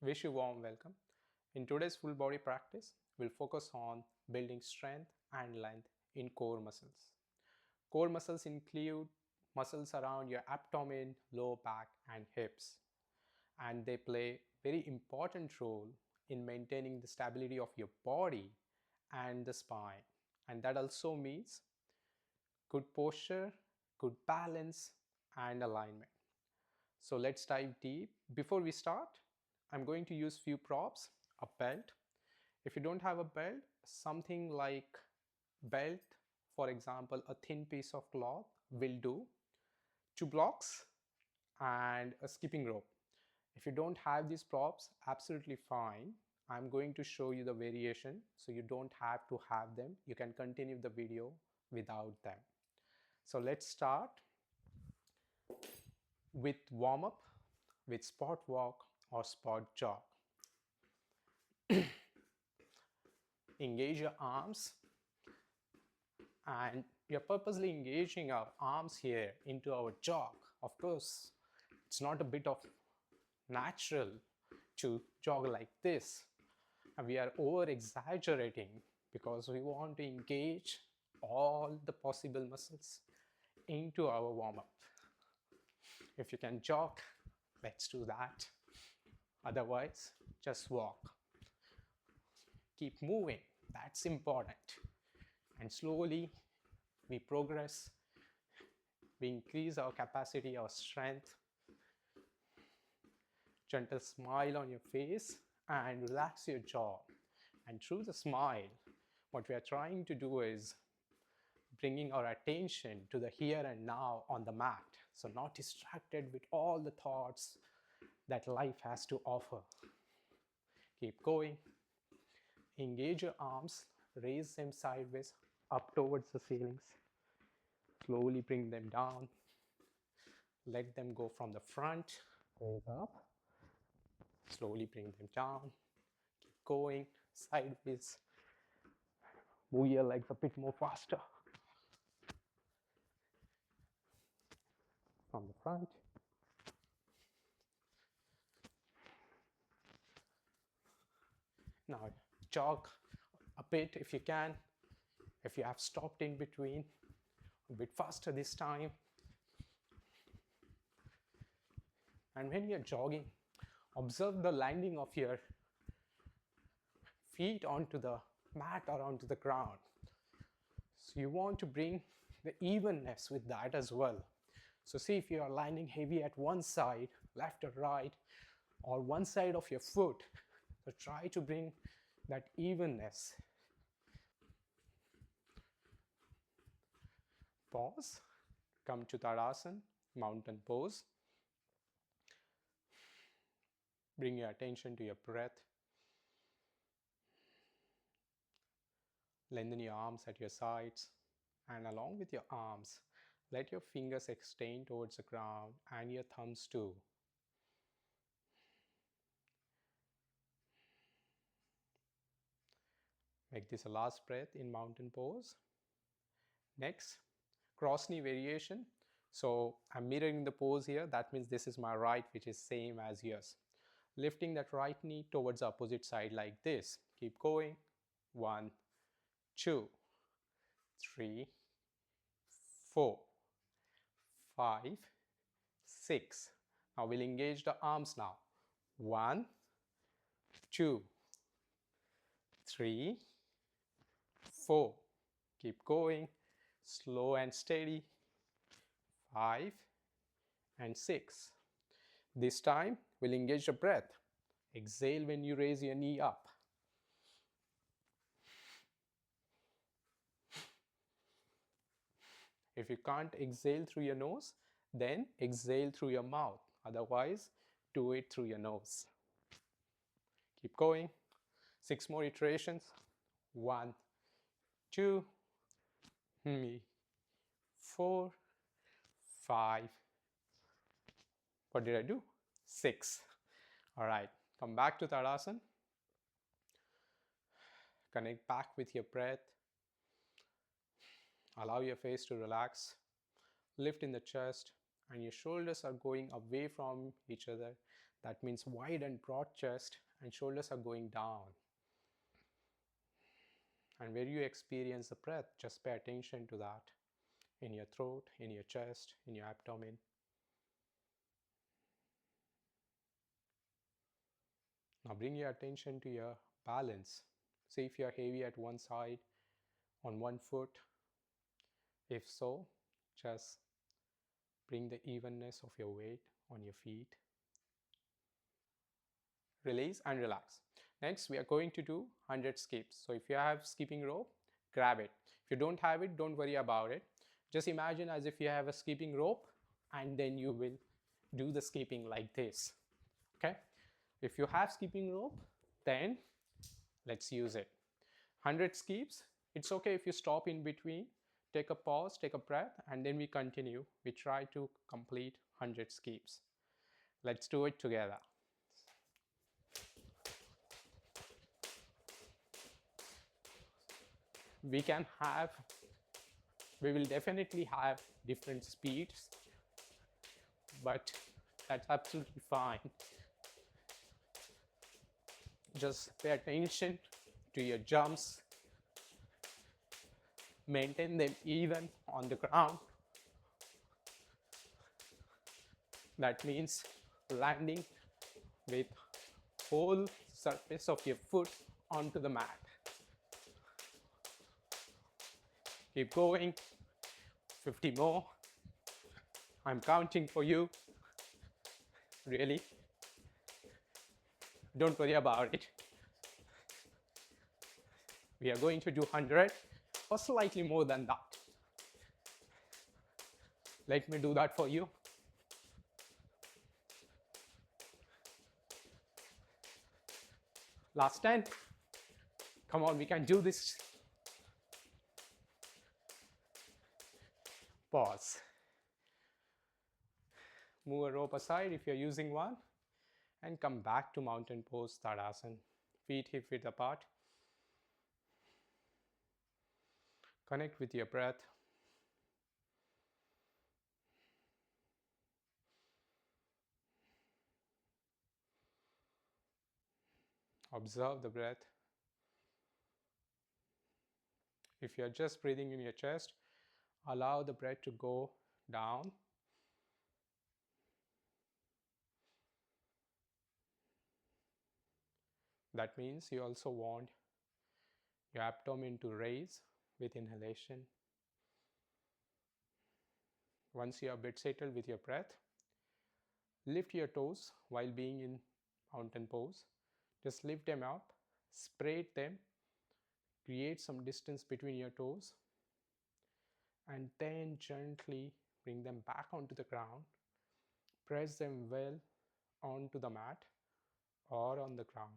Wish you warm welcome. In today's full body practice, we'll focus on building strength and length in core muscles. Core muscles include muscles around your abdomen, lower back, and hips, and they play very important role in maintaining the stability of your body and the spine. And that also means good posture, good balance, and alignment. So let's dive deep. Before we start, I'm going to use few props, a belt. If you don't have a belt, something like belt, for example, a thin piece of cloth will do, two blocks and a skipping rope. If you don't have these props, absolutely fine. I'm going to show you the variation so you don't have to have them. You can continue the video without them. So let's start with warm up with spot walk or spot jog. Engage your arms, and we are purposely engaging our arms here into our jog. Of course, it's not a bit of natural to jog like this, and we are over exaggerating because we want to engage all the possible muscles into our warm-up. If you can jog, let's do that. Otherwise, just walk. Keep moving, that's important. And slowly we progress, we increase our capacity, our strength. Gentle smile on your face and relax your jaw. And through the smile, what we are trying to do is bringing our attention to the here and now on the mat. So not distracted with all the thoughts that life has to offer. Keep going. Engage your arms, raise them sideways up towards the ceilings. Slowly bring them down. Let them go from the front, raise up. Slowly bring them down. Keep going sideways. Move your legs a bit more faster. From the front. Now jog a bit if you can. If you have stopped in between, a bit faster this time. And when you're jogging, observe the landing of your feet onto the mat or onto the ground. So you want to bring the evenness with that as well. So see if you are landing heavy at one side, left or right, or one side of your foot. So try to bring that evenness. Pause. Come to Tadasana, mountain pose. Bring your attention to your breath. Lengthen your arms at your sides, and along with your arms, let your fingers extend towards the ground and your thumbs too. Make this a last breath in mountain pose. Next, cross knee variation. So I'm mirroring the pose here. That means this is my right, which is same as yours. Lifting that right knee towards the opposite side like this. Keep going. 1, 2, 3, 4, 5, 6. Now we'll engage the arms now. 1, 2, 3, 4. Keep going. Slow and steady. 5 and 6. This time we'll engage the breath. Exhale when you raise your knee up. If you can't exhale through your nose, then exhale through your mouth. Otherwise, do it through your nose. Keep going. 6 more iterations. 1, 2, 3, 4, 5. What did I do? 6. All right. Come back to Tadasana. Connect back with your breath. Allow your face to relax. Lift in the chest, and your shoulders are going away from each other. That means wide and broad chest and shoulders are going down. And where you experience the breath, just pay attention to that in your throat, in your chest, in your abdomen. Now bring your attention to your balance. See if you're heavy at one side, on one foot. If so, just bring the evenness of your weight on your feet. Release and relax. Next, we are going to do 100 skips. So if you have skipping rope, grab it. If you don't have it, don't worry about it. Just imagine as if you have a skipping rope and then you will do the skipping like this. Okay? If you have skipping rope, then let's use it. 100 skips. It's okay if you stop in between. Take a pause, take a breath, and then we continue. We try to complete 100 skips. Let's do it together. We will definitely have different speeds, but that's absolutely fine. Just pay attention to your jumps, maintain them even on the ground. That means landing with whole surface of your foot onto the mat. Keep going. 50 more. I'm counting for you. Really? Don't worry about it. We are going to do 100 or slightly more than that. Let me do that for you. Last 10. Come on, we can do this. Pause. Move a rope aside if you're using one and come back to mountain pose Tadasana. Feet hip width apart. Connect with your breath. Observe the breath. If you're just breathing in your chest, allow the breath to go down. That means you also want your abdomen to raise with inhalation. Once you are a bit settled with your breath, lift your toes while being in mountain pose. Just lift them up, spread them, create some distance between your toes, and then gently bring them back onto the ground. Press them well onto the mat or on the ground.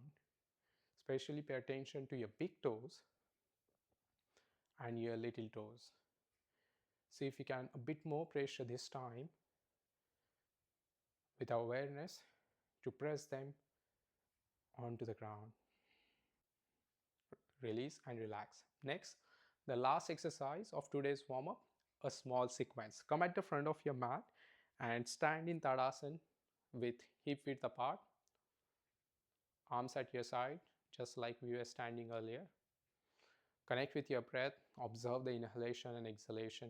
Especially pay attention to your big toes and your little toes. See if you can a bit more pressure this time with awareness to press them onto the ground. Release and relax. Next, the last exercise of today's warm-up, a small sequence. Come at the front of your mat and stand in Tadasana with hip width apart, arms at your side, just like we were standing earlier. Connect with your breath, observe the inhalation and exhalation.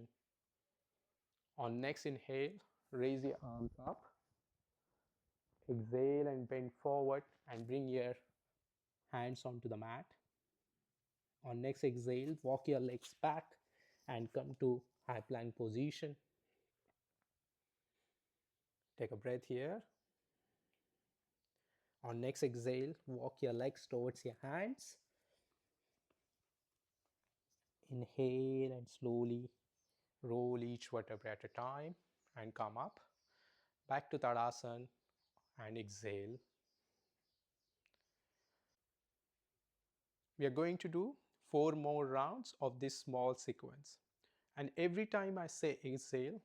On next inhale, raise your arms up. Exhale and bend forward and bring your hands onto the mat. On next exhale, walk your legs back and come to high plank position. Take a breath here. On next exhale, walk your legs towards your hands. Inhale and slowly roll each vertebra at a time and come up. Back to Tadasana and exhale. We are going to do 4 more rounds of this small sequence. And every time I say exhale,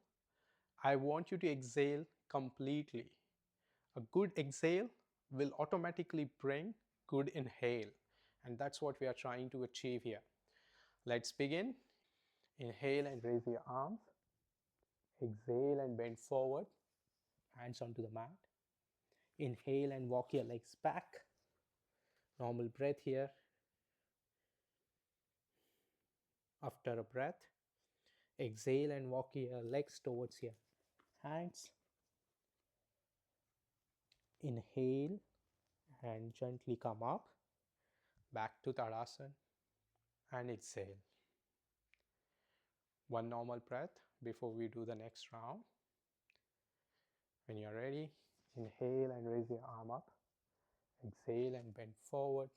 I want you to exhale completely. A good exhale will automatically bring good inhale. And that's what we are trying to achieve here. Let's begin. Inhale and raise your arms. Exhale and bend forward. Hands onto the mat. Inhale and walk your legs back. Normal breath here. After a breath, exhale and walk your legs towards your hands. Inhale and gently come up. Back to Tadasana and exhale. One normal breath before we do the next round. When you're ready, inhale and raise your arm up. Exhale and bend forward.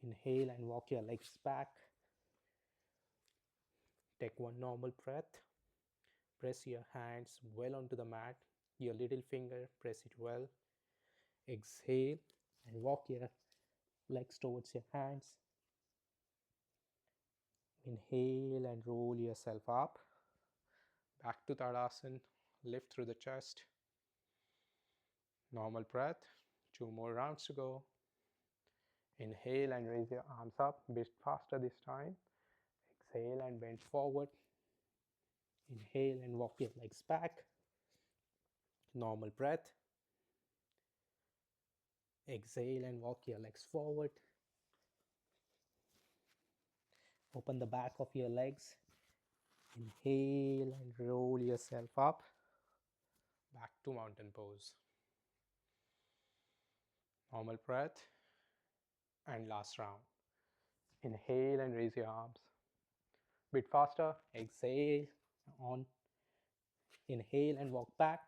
Inhale and walk your legs back. Take one normal breath. Press your hands well onto the mat. Your little finger, press it well. Exhale and walk your legs towards your hands. Inhale and roll yourself up. Back to Tadasana. Lift through the chest. Normal breath. 2 more rounds to go. Inhale and raise your arms up. A bit faster this time. Exhale and bend forward. Inhale and walk your legs back. Normal breath. Exhale and walk your legs forward. Open the back of your legs. Inhale and roll yourself up. Back to mountain pose. Normal breath. And last round. Inhale and raise your arms. Bit faster. Exhale on. Inhale and walk back.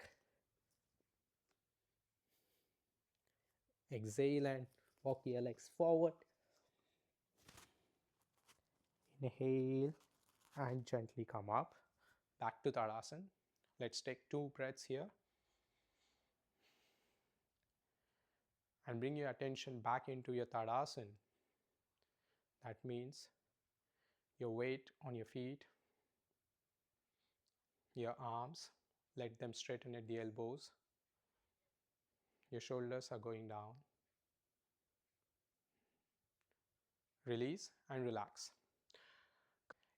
Exhale and walk your legs forward. Inhale and gently come up. Back to Tadasana. Let's take 2 breaths here. And bring your attention back into your Tadasana. That means your weight on your feet, your arms, let them straighten at the elbows. Your shoulders are going down. Release and relax.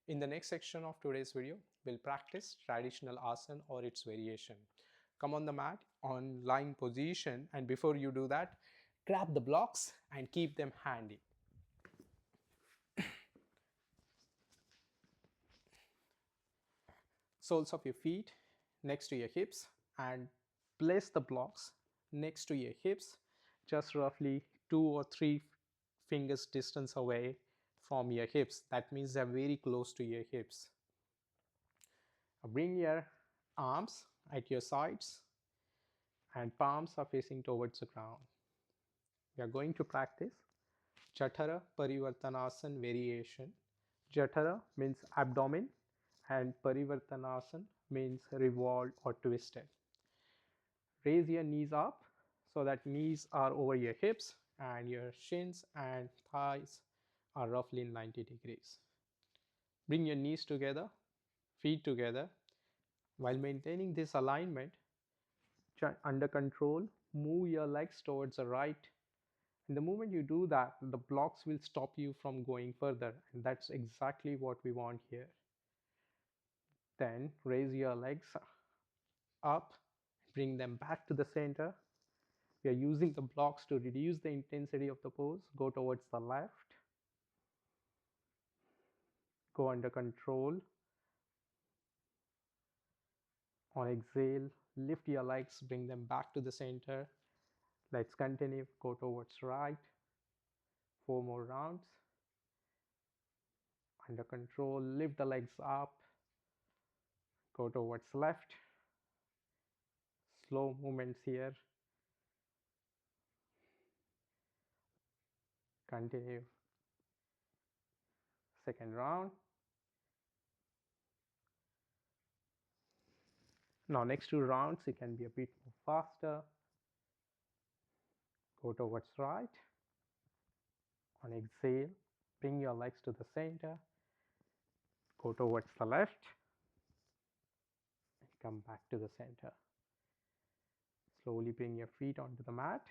In the next section of today's video, we'll practice traditional asana or its variation. Come on the mat on lying position, and before you do that, grab the blocks and keep them handy. Soles of your feet next to your hips, and place the blocks next to your hips, just roughly 2 or 3 fingers distance away from your hips. That means they're very close to your hips. Bring your arms at your sides and palms are facing towards the ground. We are going to practice Jatara Parivartanasana variation. Jatara means abdomen and Parivartanasana means revolved or twisted. Raise your knees up so that knees are over your hips and your shins and thighs are roughly in 90 degrees. Bring your knees together, feet together. While maintaining this alignment, under control, move your legs towards the right. And the moment you do that, the blocks will stop you from going further. And that's exactly what we want here. Then raise your legs up, bring them back to the center. We are using the blocks to reduce the intensity of the pose. Go towards the left. Go under control. On exhale, lift your legs, bring them back to the center. Let's continue. Go towards right. 4 more rounds. Under control, lift the legs up. Go towards left. Slow movements here. Continue. Second round. Now next 2 rounds, it can be a bit more faster. Go towards right. On exhale, bring your legs to the center. Go towards the left. And come back to the center. Slowly bring your feet onto the mat.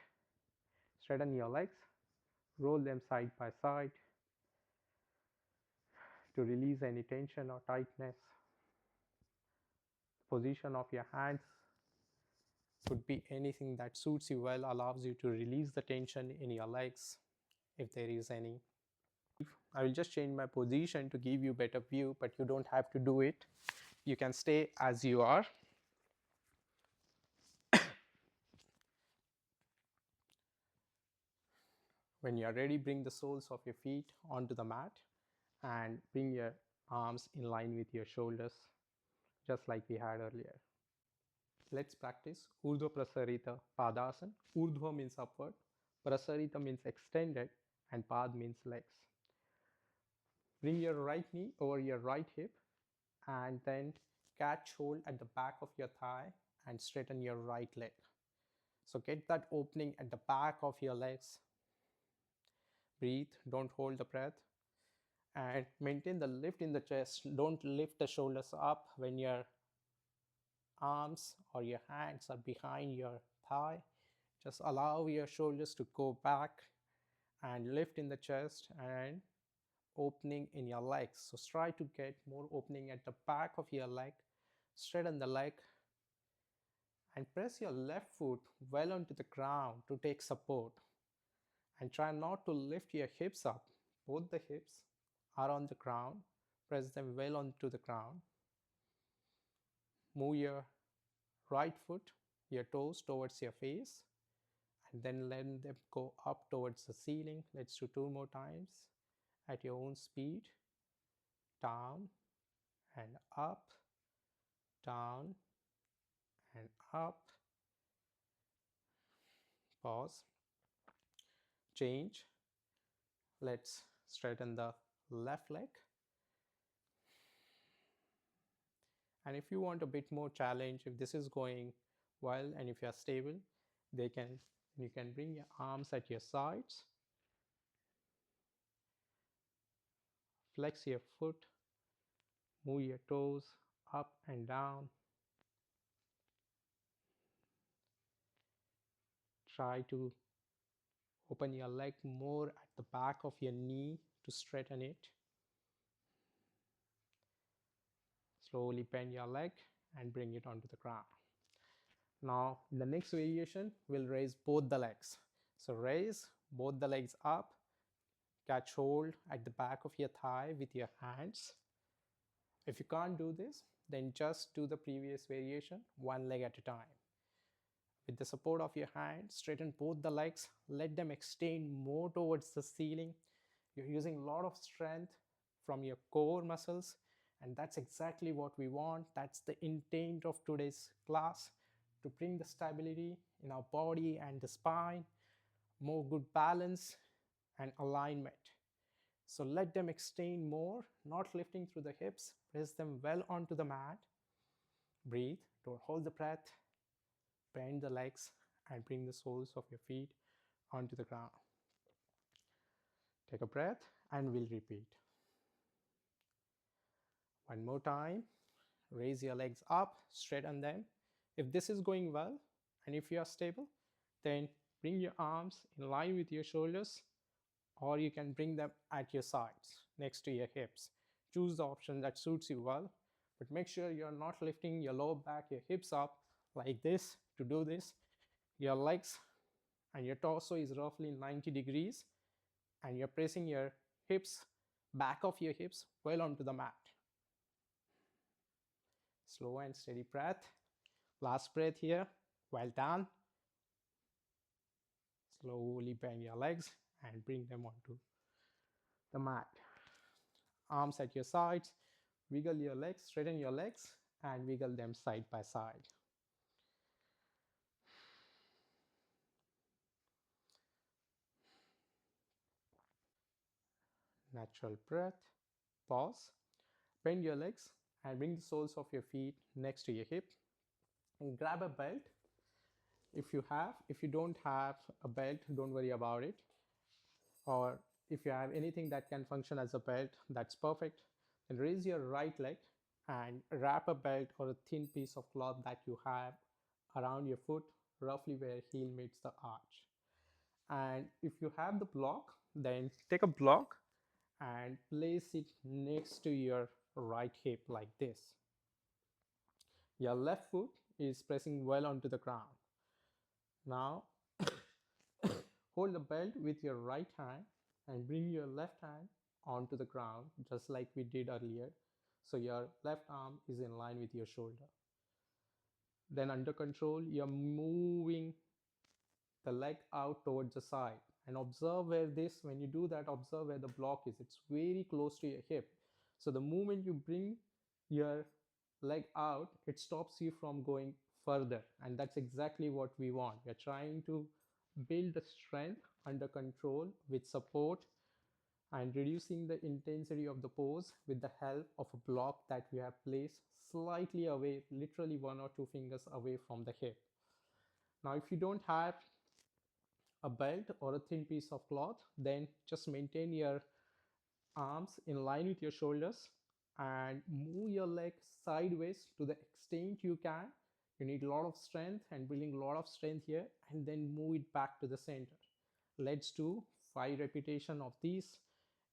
Straighten your legs. Roll them side by side to release any tension or tightness. Position of your hands Could be anything that suits you well, allows you to release the tension in your legs if there is any. I will just change my position to give you better view, but you don't have to do it. You can stay as you are. When you are ready, bring the soles of your feet onto the mat and bring your arms in line with your shoulders, just like we had earlier. Let's practice Urdhva Prasarita Padasana. Urdhva means upward, Prasarita means extended, and Pad means legs. Bring your right knee over your right hip and then catch hold at the back of your thigh and straighten your right leg. So get that opening at the back of your legs. Breathe, don't hold the breath, and maintain the lift in the chest. Don't lift the shoulders up when your arms or your hands are behind your thigh. Just allow your shoulders to go back and lift in the chest and opening in your legs. So try to get more opening at the back of your leg. Straighten the leg and press your left foot well onto the ground to take support. And try not to lift your hips up. Both the hips are on the ground. Press them well onto the ground. Move your right foot, your toes towards your face, and then let them go up towards the ceiling. Let's do 2 more times at your own speed. Down and up, down and up. Pause. Change. Let's straighten the left leg. And if you want a bit more challenge, if this is going well and if you are stable, you can bring your arms at your sides, flex your foot, move your toes up and down. Try to open your leg more at the back of your knee to straighten it. Slowly bend your leg and bring it onto the ground. Now, in the next variation, we'll raise both the legs. So raise both the legs up, catch hold at the back of your thigh with your hands. If you can't do this, then just do the previous variation, one leg at a time. With the support of your hand, straighten both the legs, let them extend more towards the ceiling. You're using a lot of strength from your core muscles, and that's exactly what we want. That's the intent of today's class, to bring the stability in our body and the spine, more good balance and alignment. So let them extend more, not lifting through the hips. Press them well onto the mat. Breathe, don't hold the breath. Bend the legs and bring the soles of your feet onto the ground. Take a breath and we'll repeat. One more time. Raise your legs up, straighten them. If this is going well and if you are stable, then bring your arms in line with your shoulders, or you can bring them at your sides next to your hips. Choose the option that suits you well, but make sure you're not lifting your lower back, your hips up like this. To do this, your legs and your torso is roughly 90 degrees and you're pressing your hips, back of your hips well onto the mat. Slow and steady breath. Last breath here. Well done. Slowly bend your legs and bring them onto the mat. Arms at your sides. Wiggle your legs, straighten your legs and wiggle them side by side. Natural breath. Pause. Bend your legs and bring the soles of your feet next to your hip. And grab a belt if you have. If you don't have a belt, don't worry about it. Or if you have anything that can function as a belt, that's perfect. Then raise your right leg and wrap a belt or a thin piece of cloth that you have around your foot, roughly where heel meets the arch. And if you have the block, then take a block and place it next to your right hip like this. Your left foot is pressing well onto the ground. Now hold the belt with your right hand and bring your left hand onto the ground just like we did earlier. So your left arm is in line with your shoulder. Then under control, you're moving the leg out towards the side and observe where this, when you do that, observe where the block is. It's very close to your hip. So the moment you bring your leg out, it stops you from going further. And that's exactly what we want. We're trying to build the strength under control with support and reducing the intensity of the pose with the help of a block that we have placed slightly away, literally 1 or 2 fingers away from the hip. Now, if you don't have a belt or a thin piece of cloth, then just maintain your arms in line with your shoulders and move your legs sideways to the extent you can. You need a lot of strength and building a lot of strength here, and then move it back to the center. Let's do 5 repetitions of these.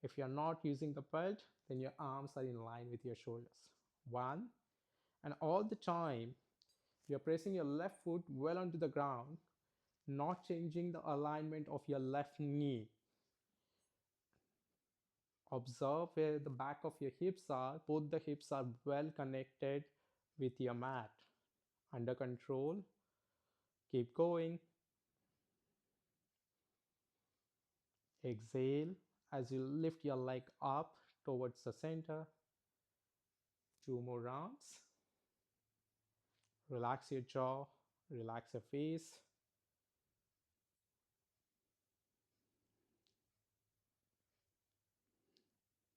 If you're not using the belt, then your arms are in line with your shoulders. One, and all the time you're pressing your left foot well onto the ground, not changing the alignment of your left knee. Observe where the back of your hips are. Both the hips are well connected with your mat. Under control. Keep going. Exhale as you lift your leg up towards the center. 2 more rounds. Relax your jaw. Relax your face.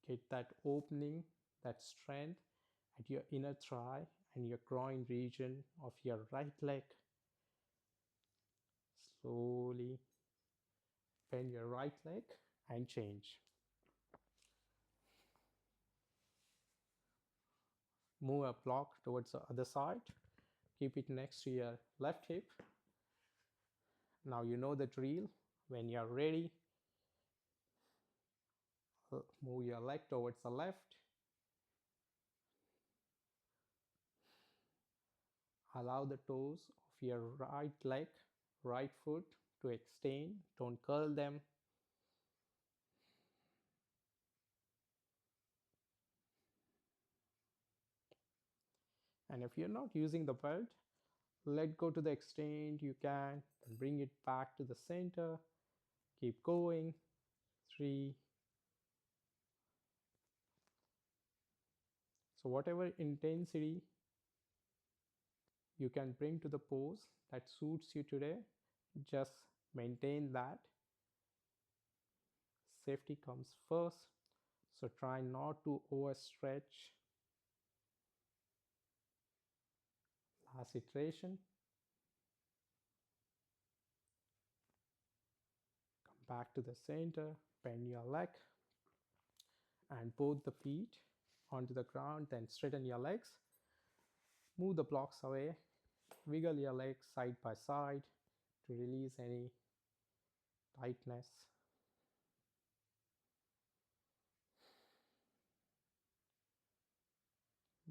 Get that opening, that strength at your inner thigh and your groin region of your right leg. Slowly bend your right leg and change. Move a block towards the other side. Keep it next to your left hip. Now you know the drill. When you're ready, move your leg towards the left. Allow the toes of your right leg, right foot to extend. Don't curl them. And if you're not using the belt, let go to the extent you can, then bring it back to the center. Keep going. 3. So whatever intensity you can bring to the pose that suits you today, just maintain that. Safety comes first, so try not to overstretch. Last iteration. Come back to the center, bend your leg and both the feet onto the ground, then straighten your legs. Move the blocks away, wiggle your legs side by side to release any tightness.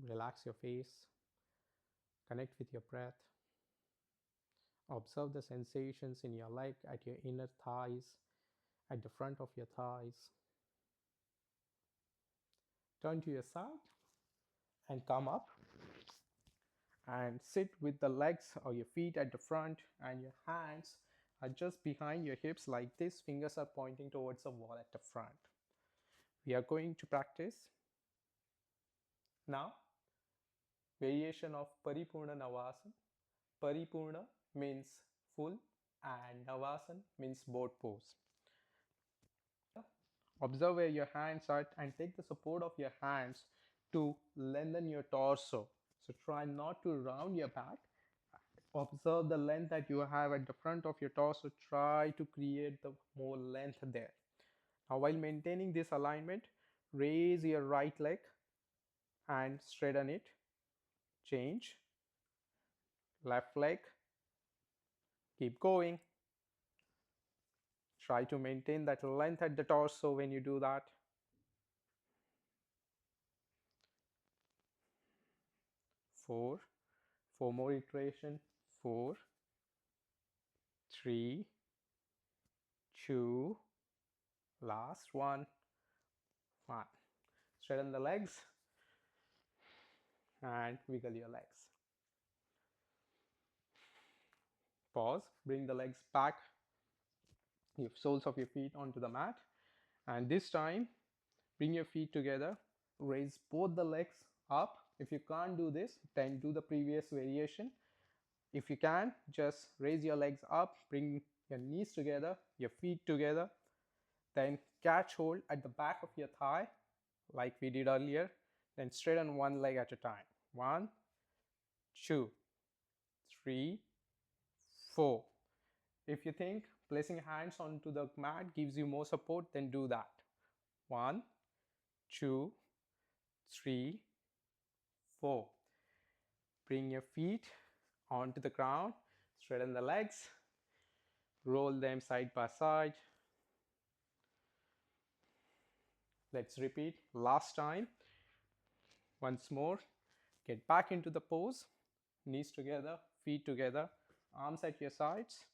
Relax your face, connect with your breath. Observe the sensations in your leg, at your inner thighs, at the front of your thighs. Turn to your side and come up and sit with the legs or your feet at the front and your hands are just behind your hips like this. Fingers are pointing towards the wall at the front. We are going to practice now variation of Paripurna Navasana. Paripurna means full and Navasana means boat pose. Observe where your hands are and take the support of your hands to lengthen your torso. So try not to round your back. Observe the length that you have at the front of your torso. Try to create the more length there. Now while maintaining this alignment, raise your right leg and straighten it. Change. Left leg. Keep going. Try to maintain that length at the torso when you do that. 4. 4 more iteration. 4. 3, 2, last one, 1. Straighten the legs and wiggle your legs. Pause, bring the legs back, your soles of your feet onto the mat, and this time bring your feet together, raise both the legs up. If you can't do this, then do the previous variation. If you can, just raise your legs up, bring your knees together, your feet together, then catch hold at the back of your thigh like we did earlier, then straighten one leg at a time. 1, 2, 3, 4. If you think placing hands onto the mat gives you more support, then do that. 1, 2, 3, 4. Bring your feet onto the ground, straighten the legs, roll them side by side. Let's repeat last time. Once more, get back into the pose, knees together, feet together, arms at your sides.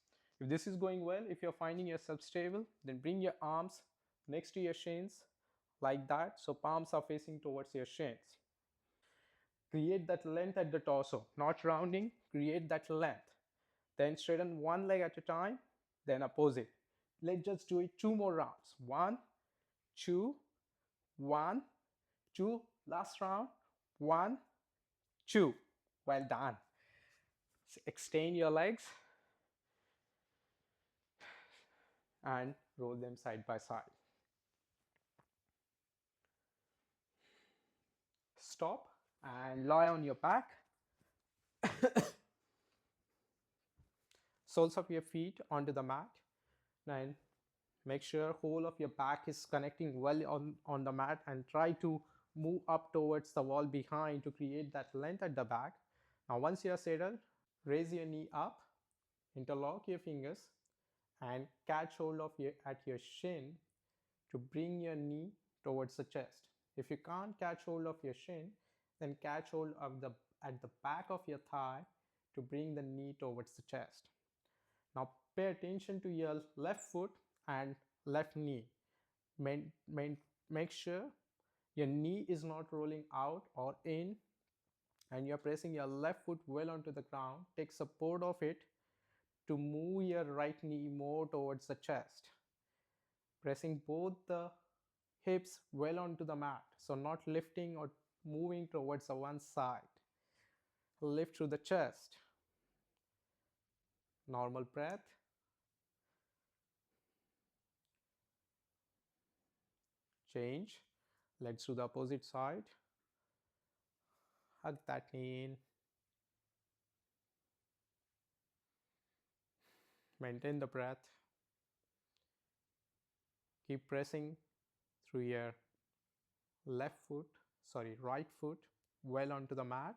If this is going well, if you're finding yourself stable, then bring your arms next to your shins like that, so palms are facing towards your shins. Create that length at the torso, not rounding, create that length. Then straighten one leg at a time, then opposite. Let's just do it 2 more rounds. 1, 2, 1, 2. Last round. 1, 2. Well done. Extend your legs and roll them side by side. Stop and lie on your back. Soles of your feet onto the mat. And make sure whole of your back is connecting well on the mat, and try to move up towards the wall behind to create that length at the back. Now once you are settled, raise your knee up, interlock your fingers and catch hold of at your shin to bring your knee towards the chest. If you can't catch hold of your shin, then catch hold of at the back of your thigh to bring the knee towards the chest. Now pay attention to your left foot and left knee. Make sure your knee is not rolling out or in, and you're pressing your left foot well onto the ground. Take support of it to move your right knee more towards the chest. Pressing both the hips well onto the mat, so not lifting or moving towards the one side. Lift through the chest. Normal breath. Change. Let's do the opposite side. Hug that knee in. Maintain the breath. Keep pressing through your right foot well onto the mat.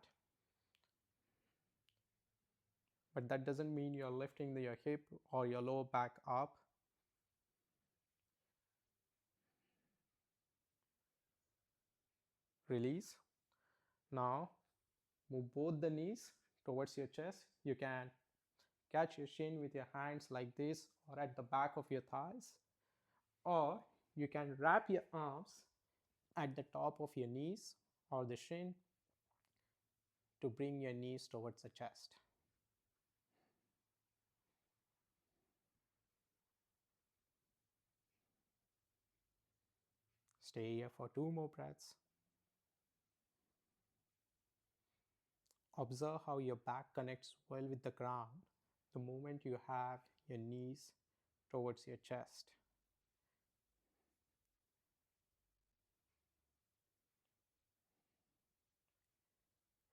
But that doesn't mean you're lifting your hip or your lower back up. Release. Now move both the knees towards your chest. You can catch your shin with your hands like this or at the back of your thighs, or you can wrap your arms at the top of your knees or the shin to bring your knees towards the chest. Stay here for 2 more breaths. Observe how your back connects well with the ground the moment you have your knees towards your chest.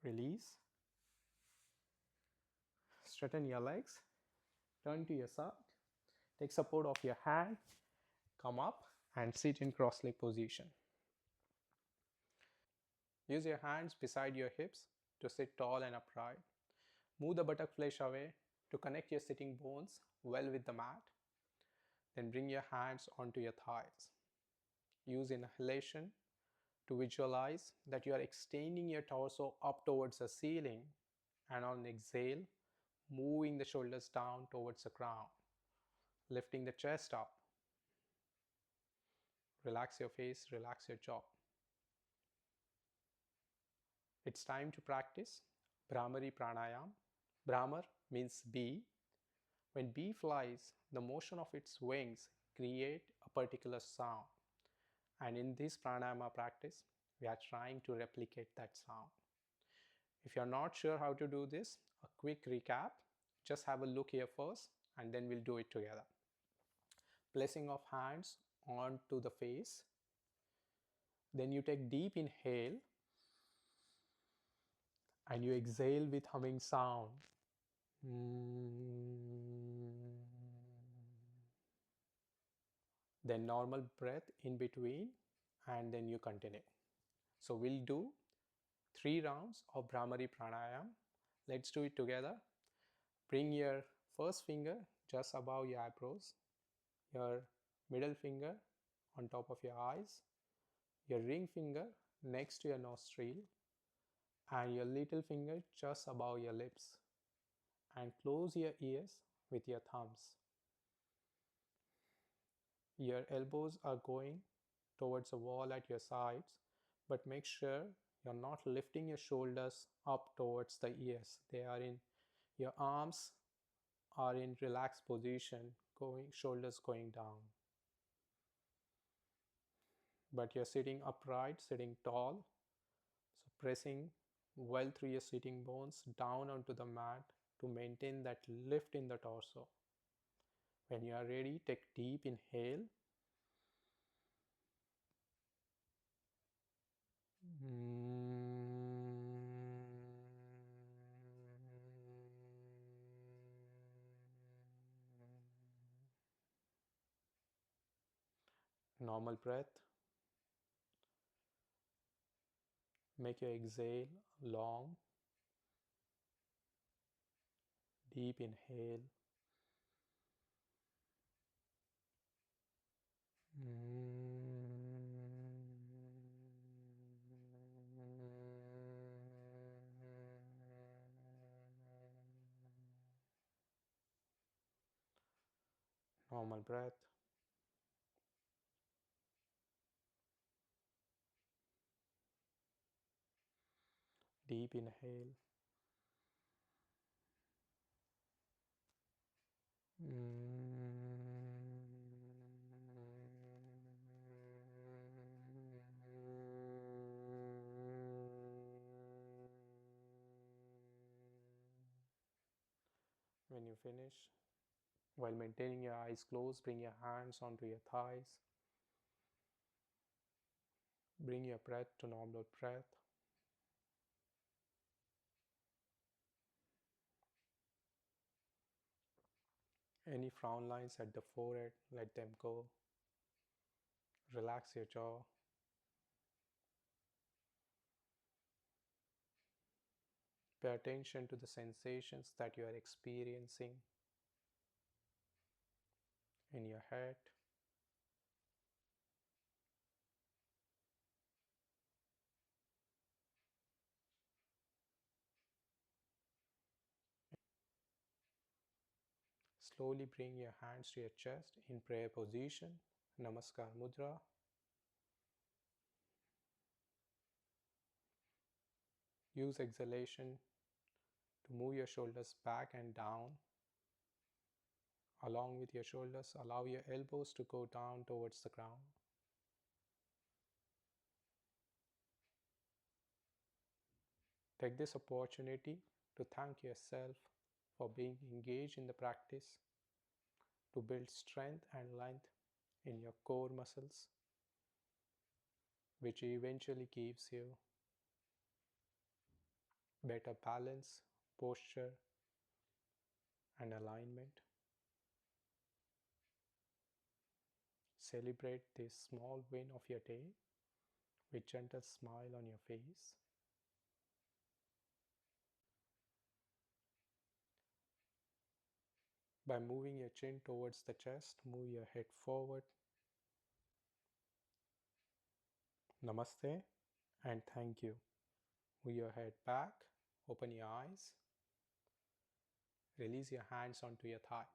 Release. Straighten your legs. Turn to your side. Take support of your hand. Come up and sit in cross-leg position. Use your hands beside your hips to sit tall and upright. Move the buttock flesh away to connect your sitting bones well with the mat. Then bring your hands onto your thighs. Use inhalation to visualize that you are extending your torso up towards the ceiling, and on exhale, moving the shoulders down towards the ground. lifting the chest up. Relax your face, relax your jaw. It's time to practice Brahmari Pranayam. Brahmar means bee. When bee flies, the motion of its wings create a particular sound. And in this pranayama practice, we are trying to replicate that sound. If you're not sure how to do this, a quick recap, just have a look here first and then we'll do it together. Placing of hands onto the face. Then you take deep inhale and you exhale with humming sound. Then normal breath in between and then you continue. So we'll do 3 rounds of Brahmari Pranayam. Let's do it together. Bring your first finger just above your eyebrows, your middle finger on top of your eyes, your ring finger next to your nostril, and your little finger just above your lips. And close your ears with your thumbs. Your elbows are going towards the wall at your sides, but make sure you're not lifting your shoulders up towards the ears. They are in your arms are in relaxed position, shoulders going down. But you're sitting upright, sitting tall. So pressing well through your sitting bones down onto the mat to maintain that lift in the torso. When you are ready, take deep inhale. Normal breath. Make your exhale long. Deep inhale. Normal breath. Deep inhale. When you finish, while maintaining your eyes closed, bring your hands onto your thighs. Bring your breath to normal breath. Any frown lines at the forehead, let them go. Relax your jaw. Pay attention to the sensations that you are experiencing in your head. Slowly bring your hands to your chest in prayer position, Namaskar Mudra. Use exhalation to move your shoulders back and down. Along with your shoulders, allow your elbows to go down towards the ground. Take this opportunity to thank yourself for being engaged in the practice to build strength and length in your core muscles, which eventually gives you better balance, posture, and alignment. Celebrate this small win of your day with gentle smile on your face. By moving your chin towards the chest, move your head forward. Namaste and thank you. Move your head back, open your eyes, release your hands onto your thighs.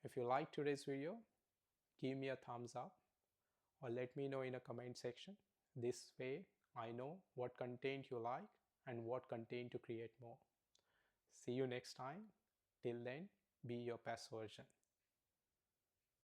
If you like today's video, give me a thumbs up or let me know in a comment section. This way I know what content you like and what content to create more. See you next time. Till then, be your best version.